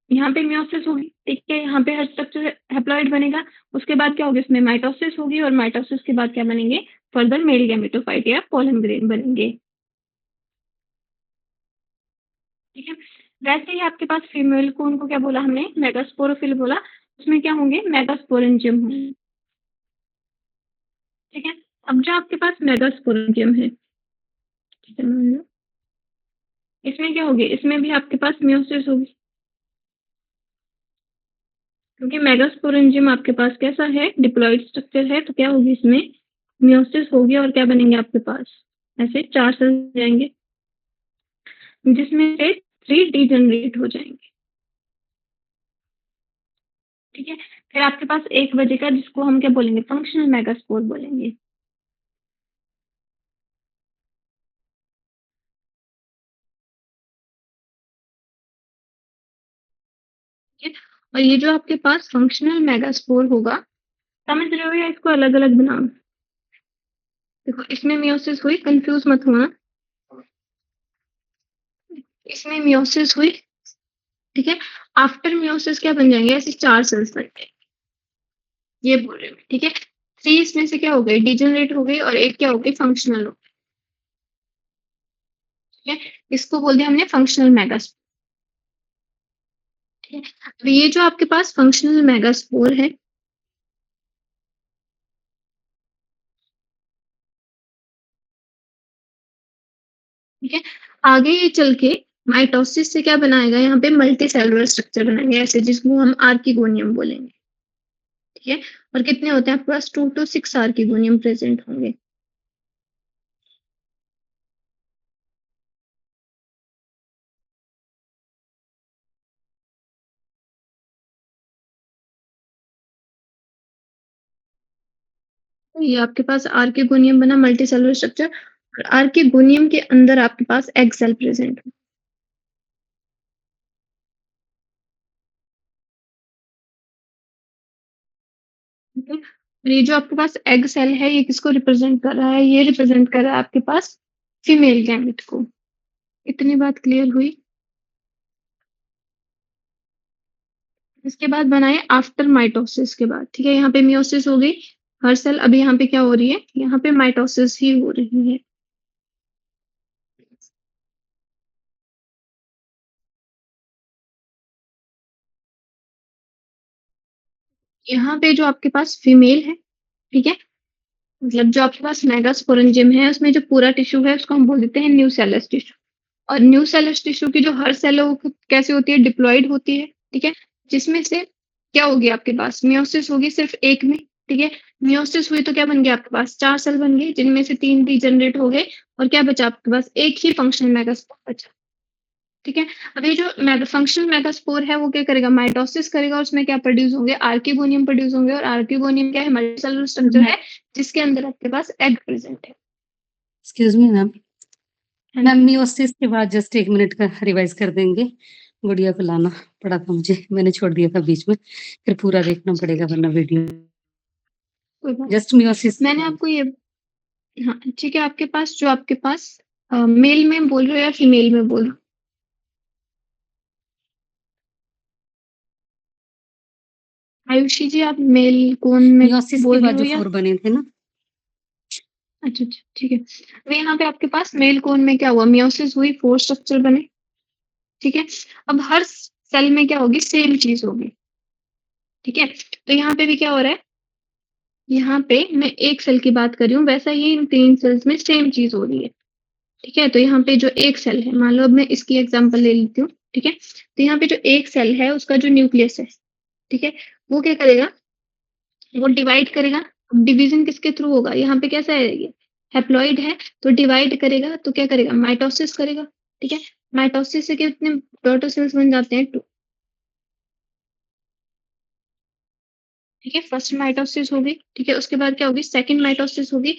यहाँ पे मियोसिस होगी, ठीक है, यहाँ पे हर स्ट्रक्चर हैप्लॉइड बनेगा। उसके बाद क्या होगा, इसमें माइटोसिस होगी, और माइटोसिस के बाद क्या बनेंगे, फर्दर मेल गैमेटोफाइट या पोलन ग्रेन बनेंगे, ठीक है। वैसे ही आपके पास फीमेल को, उनको क्या बोला हमने, मेगास्पोरोफिल बोला। उसमें क्या होंगे, मेगास्पोरेंजियम होंगे, ठीक है। अब जो आपके पास मेगास्पोरेंजियम है, ठीक है, मान लो इसमें क्या होगी, इसमें भी आपके पास मियोसिस होगी, क्योंकि मेगास्पोरेंजियम आपके पास कैसा है, डिप्लॉइड स्ट्रक्चर है, तो क्या होगी, इसमें मियोसिस होगी, और क्या बनेंगे आपके पास, ऐसे 4 सेल जाएंगे, जिसमें से 3 डीजनरेट हो जाएंगे, ठीक है। फिर आपके पास एक बचेगा, जिसको हम क्या बोलेंगे, फंक्शनल मेगास्पोर बोलेंगे, ठीक है। और ये जो आपके पास फंक्शनल मेगास्पोर होगा, समझ रहे हो, या इसको अलग अलग बनाओ, देखो इसमें मियोसिस हुई, कंफ्यूज मत होना, इसमें मियोसिस हुई, ठीक है। आफ्टर मियोसिस क्या बन जाएंगे, ऐसे 4 सेल्स बन जाएंगे, ये बोल रहे हो, ठीक है। 3 इसमें से क्या हो गई, डिजनरेट हो गई, और एक क्या हो गई, फंक्शनल हो गई, ठीक है। इसको बोल दिया हमने फंक्शनल मेगास्पोर, ठीक है। अब ये जो आपके पास फंक्शनल मेगास्पोर है, ठीक है, आगे ये चल के माइटोसिस से क्या बनाएगा, यहाँ पे मल्टी सेलुलर स्ट्रक्चर बनाएंगे, ऐसे जिसको हम आर्किगोनियम बोलेंगे, ठीक है। और कितने होते हैं आपके पास, 2 to 6 आर्किगोनियम प्रेजेंट होंगे, तो ये आपके पास आर्किगोनियम बना, मल्टी सेलुलर स्ट्रक्चर। और आर्किगोनियम के अंदर आपके पास एग सेल प्रेजेंट है, ठीक है। और ये जो आपके पास एग सेल है, ये किसको रिप्रेजेंट कर रहा है, ये रिप्रेजेंट कर रहा है आपके पास फीमेल गैमेट को। इतनी बात क्लियर हुई। इसके बाद बनाए आफ्टर माइटोसिस के बाद, ठीक है, यहाँ पे मियोसिस हो गई, हर सेल, अभी यहाँ पे क्या हो रही है, यहाँ पे माइटोसिस ही हो रही है, यहाँ पे जो आपके पास फीमेल है, ठीक है? मतलब जो आपके पास मेगास्पोरेंजियम है, उसमें जो पूरा टिश्यू है, उसको हम बोल देते हैं न्यूसेलस टिश्यू। और न्यूसेलस टिश्यू की जो हर सेल है, वो कैसे होती है? डिप्लॉइड होती है, ठीक है? जिसमें से क्या होगी आपके पास? मियोसिस होगी सिर्फ़ एक में, ठीक है? मियोसिस हुई तो क्या बन गया आपके पास? 4 सेल बन गए, जिनमें से 3 रीजनरेट हो गए और क्या बचा आपके पास? एक ही फंक्शनल मेगास्पोर बचा। ठीक है? अब ये जो फंक्शनल मेगास्पोर है वो क्या करेगा? माइटोसिस करेगा और उसमें क्या प्रोड्यूस होंगे? आर्किगोनियम प्रोड्यूस होंगे और आर्किगोनियम क्या है? मल्टीसेलुलर स्ट्रक्चर है जिसके अंदर आपके पास एग प्रेज़ेंट है। Excuse me ma'am. हाँ मैम जी। मियोसिस के बाद जस्ट 1 मिनट का रिवाइज़ कर देंगे। गुड़िया को लाना पड़ा था मुझे, मैंने छोड़ दिया था बीच में, फिर पूरा देखना पड़ेगा वरना वीडियो। कोई बात जस्ट मियोसिस मैंने आपको ये हाँ, ठीक है आपके पास जो आपके पास मेल में बोल रहे हो या फीमेल में बोल रहे हो? आयुषी जी आप मेल कौन में मियोसिस के बोल रहे बाद हो जो या 4 बने थे ना, अच्छा, अच्छा, ठीक है। अब यहाँ पे आपके पास मेल कोन में क्या हुआ? मियोसिस हुई, 4 स्ट्रक्चर बने, ठीक है? अब हर सेल में क्या होगी? सेम चीज़ होगी, ठीक है? तो यहाँ पे भी क्या हो रहा है? यहाँ पे मैं एक सेल की बात कर रही हूँ, वैसा ही इन 3 सेल्स में सेम चीज़ हो रही है, ठीक है? तो यहाँ पे जो एक सेल है, मान लो अब मैं इसकी एग्ज़ाम्पल ले लेती हूँ, ठीक है? तो यहाँ पे जो एक सेल है, उसका जो न्यूक्लियस है, ठीक है? वो क्या करेगा? वो डिवाइड करेगा। अब डिवीज़न किसके थ्रू होगा? यहाँ पे कैसा है ये? हैप्लॉइड है, तो डिवाइड करेगा तो क्या करेगा? माइटोसिस करेगा, ठीक है? माइटोसिस से कितने डॉटर सेल्स बन जाते हैं? 2, ठीक है? फर्स्ट माइटोसिस होगी, ठीक है? उसके बाद क्या होगी? सेकंड माइटोसिस होगी।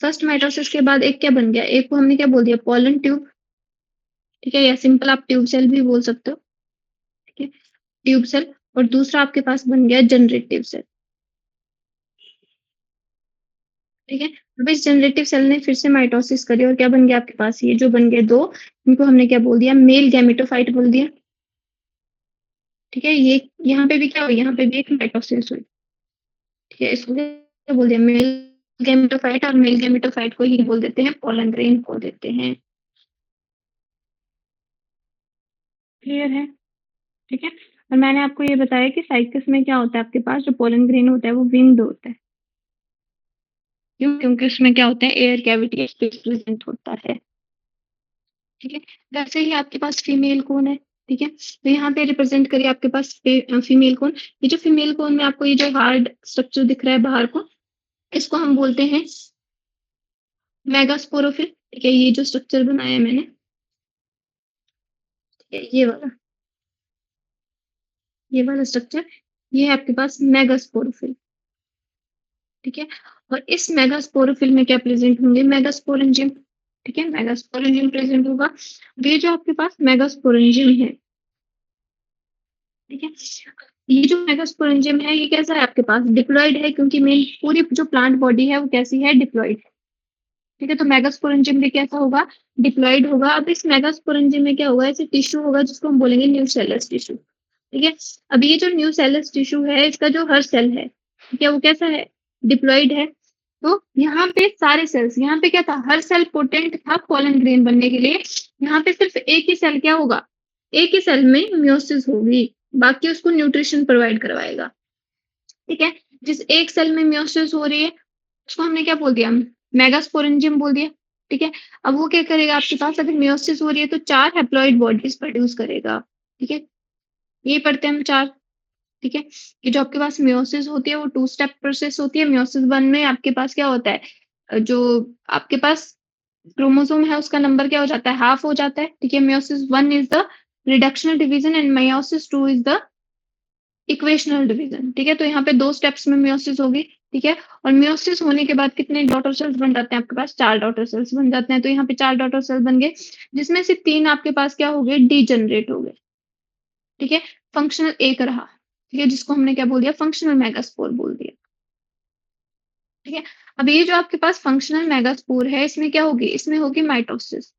फर्स्ट माइटोसिस के बाद एक क्या बन गया? एक को हमने क्या बोल दिया? पोलन ट्यूब, ठीक है? या सिंपल आप ट्यूब सेल भी बोल सकते हो, ठीक है? ट्यूब सेल और दूसरा आपके पास बन गया जनरेटिव सेल, ठीक है? अब इस जनरेटिव सेल ने फिर से माइटोसिस करी और क्या बन गया आपके पास? ये जो बन गए 2, इनको हमने क्या बोल दिया? मेल गैमेटोफाइट बोल दिया, ठीक है? ये यहाँ पे भी क्या हुई? यहाँ पे भी एक माइटोसिस हुई, ठीक है? इसको क्या बोल दिया? मेल गैमेटोफाइट और मेल गैमेटोफाइट को ही बोल देते हैं पोलन ग्रेन बोल देते हैं। क्लियर है? ठीक है? और मैंने आपको ये बताया कि साइकस में क्या होता है आपके पास जो पोलन ग्रेन होता है वो विंग्ड होता है। क्यों? क्योंकि उसमें क्या होता है एयर कैविटी स्पेस प्रेजेंट होता है। ठीक है? वैसे ही आपके पास फीमेल कौन है? ठीक है? तो यहाँ पे रिप्रेजेंट करिए आपके पास फीमेल कौन? ये जो फीमेल कौन में आपको ये जो हार्ड स्ट्रक्चर दिख रहा है बाहर को, इसको हम बोलते हैं मेगास्पोरोफिल। ठीक है? ये जो स्ट्रक्चर बनाया है मैंने, ये वाला स्ट्रक्चर, ये है आपके पास मेगास्पोरोफिल। ठीक है? और इस मेगास्पोरोफिल में क्या प्रेजेंट होंगे? मेगास्पोरेंजियम। ठीक है? मेगास्पोरेंजियम प्रेजेंट होगा। अब ये जो आपके पास मेगास्पोरेंजियम है, ठीक है? ये जो मेगास्पोरेंजियम है, ये कैसा है आपके पास? डिप्लॉइड है क्योंकि मेन पूरी जो प्लांट बॉडी है वो कैसी है? डिप्लॉइड है। ठीक है? तो मेगास्पोरेंजियम भी कैसा होगा? डिप्लॉइड होगा। अब इस मेगास्पोरेंजियम में क्या होगा? ऐसे टिश्यू होगा जिसको हम बोलेंगे न्यूसेलस टिश्यू। ठीक है? अब ये जो न्यूसेलस टिश्यू है, इसका जो हर सेल है, ठीक है? वो कैसा है? डिप्लॉइड है। तो यहाँ पे सारे सेल्स, यहाँ पे क्या था? हर सेल पोटेंट था पोलन ग्रेन बनने के लिए। यहाँ पे सिर्फ एक ही सेल क्या होगा? एक ही सेल में मियोसिस होगी, बाकी उसको न्यूट्रिशन प्रोवाइड करवाएगा। ठीक है? जिस एक सेल में मियोसिस हो रही है, उसको हमने क्या बोल दिया? मेगास्पोरेंजियम बोल दिया। ठीक है? अब वो क्या करेगा आपके पास? अगर मियोसिस हो रही है तो 4 हैप्लॉइड बॉडीज प्रोड्यूस करेगा। ठीक है? ये पढ़ते हैं हम 4। ठीक है? ये जो आपके पास मियोसिस होती है वो 2 स्टेप प्रोसेस होती है। मियोसिस 1 में आपके पास क्या होता है? जो आपके पास क्रोमोसोम है उसका नंबर क्या हो जाता है? हाफ हो जाता है। ठीक है? Meiosis 1 is the reductional division and meiosis 2 is the equational division. ठीक है? तो यहाँ पे 2 स्टेप्स में मियोसिस होगी। ठीक है? और मियोसिस होने के बाद कितने डॉटर सेल्स बन जाते हैं आपके पास? 4 डॉटर सेल्स बन जाते हैं। तो यहाँ पे 4 डॉटर सेल बन गए, जिसमें से 3 आपके पास क्या हो गए? डीजेनरेट हो गए। ठीक है? फंक्शनल एक रहा। ठीक है? जिसको हमने क्या बोल दिया? फंक्शनल मेगास्पोर बोल दिया। ठीक है? अब ये जो आपके पास फंक्शनल मेगास्पोर है, इसमें क्या होगी? इसमें होगी माइटोसिस।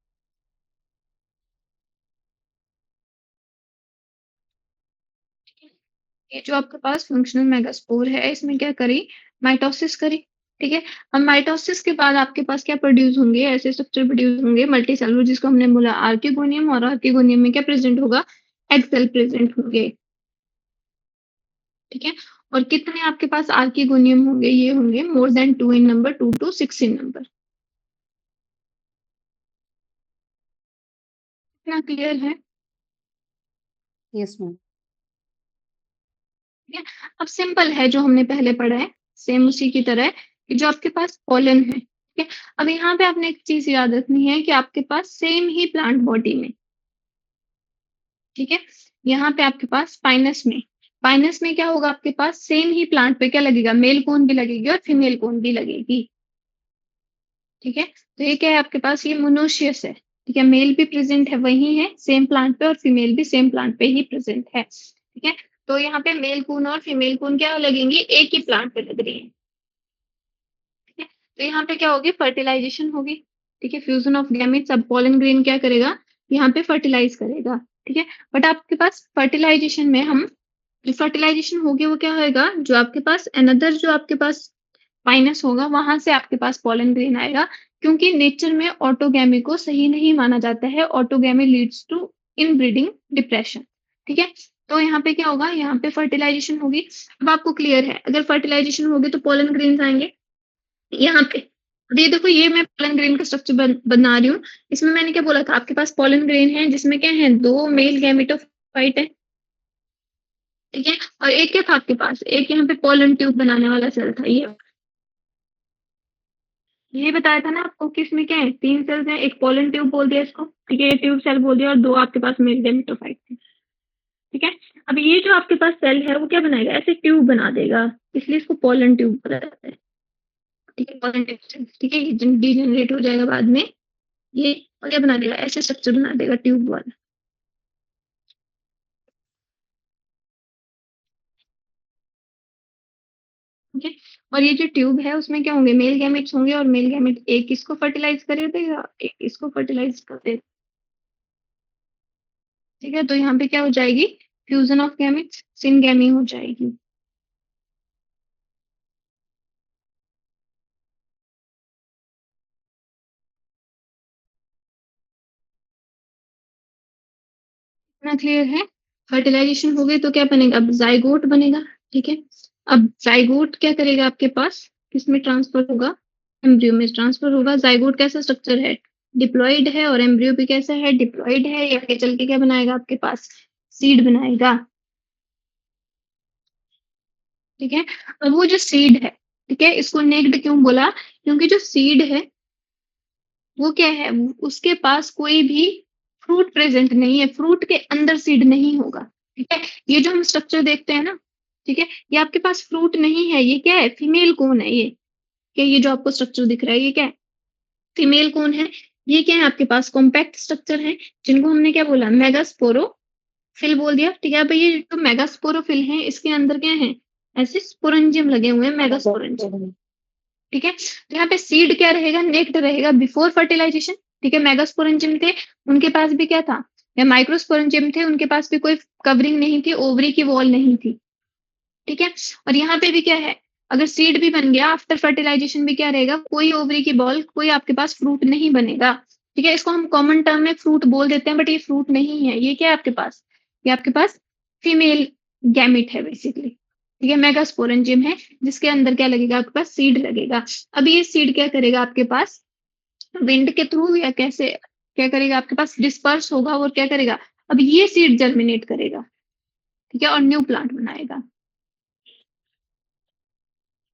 ये जो आपके पास फंक्शनल मेगास्पोर है, इसमें क्या करी? माइटोसिस करी। ठीक है? अब माइटोसिस के बाद आपके पास क्या प्रोड्यूस होंगे? ऐसे स्ट्रक्चर प्रोड्यूस होंगे मल्टीसेलुलर, जिसको हमने बोला आर्किगोनियम, और आर्किगोनियम में क्या प्रेजेंट होगा? एग सेल प्रेजेंट होंगे। ठीक है? और कितने आपके पास आर्किगोनियम होंगे? ये होंगे more than 2 in number, 2 to 6 in number. इतना क्लियर है? Yes ma'am. ठीक है। अब सिंपल है जो हमने पहले पढ़ा है, सेम उसी की तरह है कि जो आपके पास पोलन है, ठीक है। अब यहाँ पे आपने एक चीज याद रखनी है कि आपके पास सेम ही प्लांट बॉडी में, ठीक है, यहाँ पे आपके पास पाइनस में क्या होगा? आपके पास सेम ही प्लांट पे क्या लगेगा? मेल कोन भी लगेगी और फीमेल कोन भी लगेगी, ठीक है। तो ये क्या है आपके पास? ये मोनोशियस है, ठीक है। मेल भी प्रेजेंट है, वही है सेम प्लांट पे, और फीमेल भी सेम प्लांट पे ही प्रेजेंट है, ठीक है। तो यहाँ पे मेल कोन और फीमेल कोन क्या लगेंगी? एक ही प्लांट पे लग रही है, ठीक है। तो यहाँ पे क्या होगी? फर्टिलाइजेशन होगी, ठीक है। Fusion of gametes. अब पोलन ग्रेन क्या करेगा? यहाँ पे फर्टिलाइज करेगा, ठीक है। बट आपके पास फर्टिलाइजेशन में हम, जो फर्टिलाइजेशन होगी वो क्या होएगा? जो आपके पास अनदर, जो आपके पास माइनस होगा, वहां से आपके पास पोलन ग्रेन आएगा, क्योंकि नेचर में ऑटोगैमी को सही नहीं माना जाता है। Autogamy leads to inbreeding depression, ठीक है। तो यहाँ पे क्या होगा? यहाँ पे फर्टिलाइजेशन होगी। अब आपको क्लियर है, अगर फर्टिलाइजेशन होगी तो पोलन ग्रेन्स आएंगे यहाँ पे। अब ये देखो, ये मैं पोलन ग्रेन का स्ट्रक्चर बना रही हूँ। इसमें मैंने क्या बोला था? आपके पास पोलन ग्रेन है जिसमें क्या है? 2 मेल गैमेटोफाइट है, ठीक है। और एक क्या था आपके पास? एक यहाँ पे पोलन ट्यूब बनाने वाला सेल था, ये बताया था ना आपको कि इसमें क्या है? 3 सेल्स हैं, एक पोलन ट्यूब बोल दिया इसको, ठीक है, ये ट्यूब सेल बोल दिया, और 2 आपके पास मेल गैमेटोफाइट थे, ठीक है। अब ये जो आपके पास सेल है वो क्या बनाएगा? ऐसे ट्यूब बना देगा, इसलिए इसको पोलन ट्यूब बोला जाता है, ठीक है। पोलन ट्यूब सेल, ठीक है, ये डीजेनरेट हो जाएगा बाद में, ये और क्या बना देगा? ऐसे स्ट्रक्चर बना देगा ट्यूब वाला, ठीक है। और ये जो ट्यूब है उसमें क्या होंगे? मेल गैमेट्स होंगे, और मेल गैमेट एक इसको फर्टिलाइज कर देगा, एक इसको फर्टिलाइज कर देगा, ठीक है। तो यहाँ पे क्या हो जाएगी? फ्यूजन ऑफ गैमेट्स, सिनगैमी हो जाएगी। इतना क्लियर है? फर्टिलाइजेशन हो गई तो क्या बनेगा? अब जाइगोट बनेगा, ठीक है। अब जाइगोट क्या करेगा? आपके पास किसमें ट्रांसफर होगा? एम्ब्रियो में ट्रांसफर होगा। जाइगोट कैसा स्ट्रक्चर है? डिप्लॉइड है, और एम्ब्रियो भी कैसा है? डिप्लॉइड है। ये आगे चल के क्या बनाएगा? आपके पास सीड बनाएगा, ठीक है। और वो जो सीड है, ठीक है, इसको नेक्ड क्यों बोला? क्योंकि जो सीड है वो क्या है? उसके पास कोई भी फ्रूट प्रेजेंट नहीं है, फ्रूट के अंदर सीड नहीं होगा, ठीक है। ये जो हम स्ट्रक्चर देखते हैं ना, ठीक है, ये आपके पास फ्रूट नहीं है, ये क्या है? फीमेल कौन है ये? क्या ये जो आपको स्ट्रक्चर दिख रहा है ये क्या है? फीमेल कौन है? ये क्या है? आपके पास कॉम्पैक्ट स्ट्रक्चर है, जिनको हमने क्या बोला? मेगास्पोरोफिल बोल दिया, ठीक है। अब ये जो मेगास्पोरोफिल है, इसके अंदर क्या है? ऐसे स्पोरेंजियम लगे हुए हैं, मेगास्पोरेंजियम, ठीक है। तो यहाँ पे सीड क्या रहेगा? नेक्ड रहेगा बिफोर फर्टिलाइजेशन, ठीक है। मेगास्पोरेंजियम थे, उनके पास भी क्या था? या माइक्रोस्पोरेंजियम थे, उनके पास भी कोई कवरिंग नहीं थी, ओवरी की वॉल नहीं थी, ठीक है। और यहाँ पे भी क्या है? अगर सीड भी बन गया आफ्टर फर्टिलाइजेशन भी क्या रहेगा? कोई ओवरी की बॉल, कोई आपके पास फ्रूट नहीं बनेगा, ठीक है। इसको हम कॉमन टर्म में फ्रूट बोल देते हैं, बट ये फ्रूट नहीं है। ये क्या है आपके पास? ये आपके पास फीमेल गैमिट है बेसिकली, ठीक है। मेगास्पोरेंजियम है, जिसके अंदर क्या लगेगा? आपके पास सीड लगेगा। अब ये सीड क्या करेगा? आपके पास विंड के थ्रू या कैसे क्या करेगा? आपके पास डिस्पर्स होगा, और क्या करेगा? अब ये सीड जर्मिनेट करेगा, ठीक है, और न्यू प्लांट बनाएगा।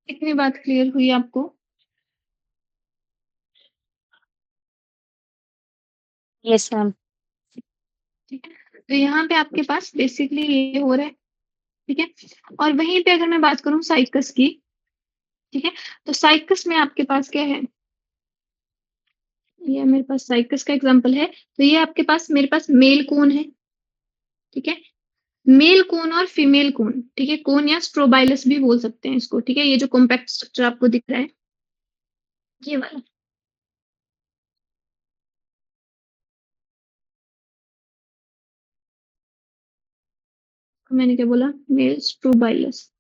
इतनी बात क्लियर हुई आपको? Yes ma'am. ठीक है। तो यहाँ पे आपके पास बेसिकली ये हो रहा है, ठीक है। और वहीं पे अगर मैं बात करूं साइकस की, ठीक है, तो साइकस में आपके पास क्या है? ये मेरे पास साइकस का एग्जांपल है। तो ये आपके पास, मेरे पास मेल कोन है, ठीक है। मेल कोन और फीमेल कोन, ठीक है, कोन या स्ट्रोबाइलस भी बोल सकते हैं इसको, ठीक है। ये जो कॉम्पैक्ट स्ट्रक्चर आपको दिख रहा है, ये वाला, मैंने क्या बोला? मेल स्ट्रोबाइलस,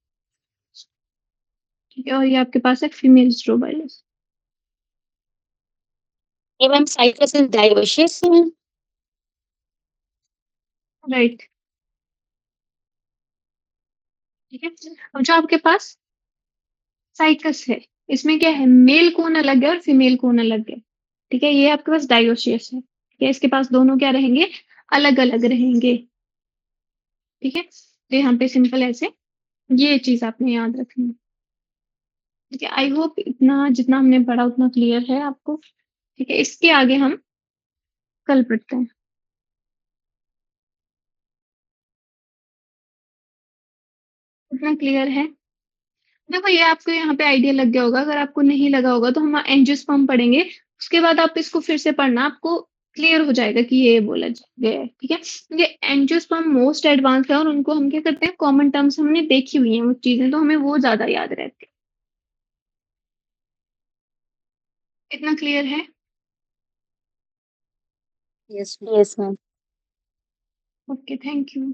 ठीक है। और ये आपके पास है फीमेल स्ट्रोबाइलस, ये मैम साइकस इज डायोसिस। राइट। ठीक है। अब जो आपके पास साइकस है, इसमें क्या है, मेल कोन अलग है और फीमेल कोन अलग है। ठीक है, ये आपके पास डायोसियस है। ठीक है, इसके पास दोनों क्या रहेंगे, अलग अलग रहेंगे। ठीक है, तो यहाँ पे सिंपल ऐसे ये चीज आपने याद रखनी है। ठीक है, आई होप इतना जितना हमने पढ़ा उतना क्लियर है आपको। ठीक है, इसके आगे हम कल पढ़ते हैं। इतना क्लियर है। देखो ये आपको यहाँ पे आइडिया लग गया होगा, अगर आपको नहीं लगा होगा तो हम एंजियोस्पर्म पढ़ेंगे, उसके बाद आप इसको फिर से पढ़ना, आपको क्लियर हो जाएगा कि ये बोला गया है। ठीक है, क्योंकि एंजियोस्पर्म मोस्ट एडवांस है और उनको हम क्या करते हैं, कॉमन टर्म्स हमने देखी हुई है वो चीजें, तो हमें वो ज्यादा याद रहती है। इतना क्लियर है। Yes yes ma'am. Okay, thank you.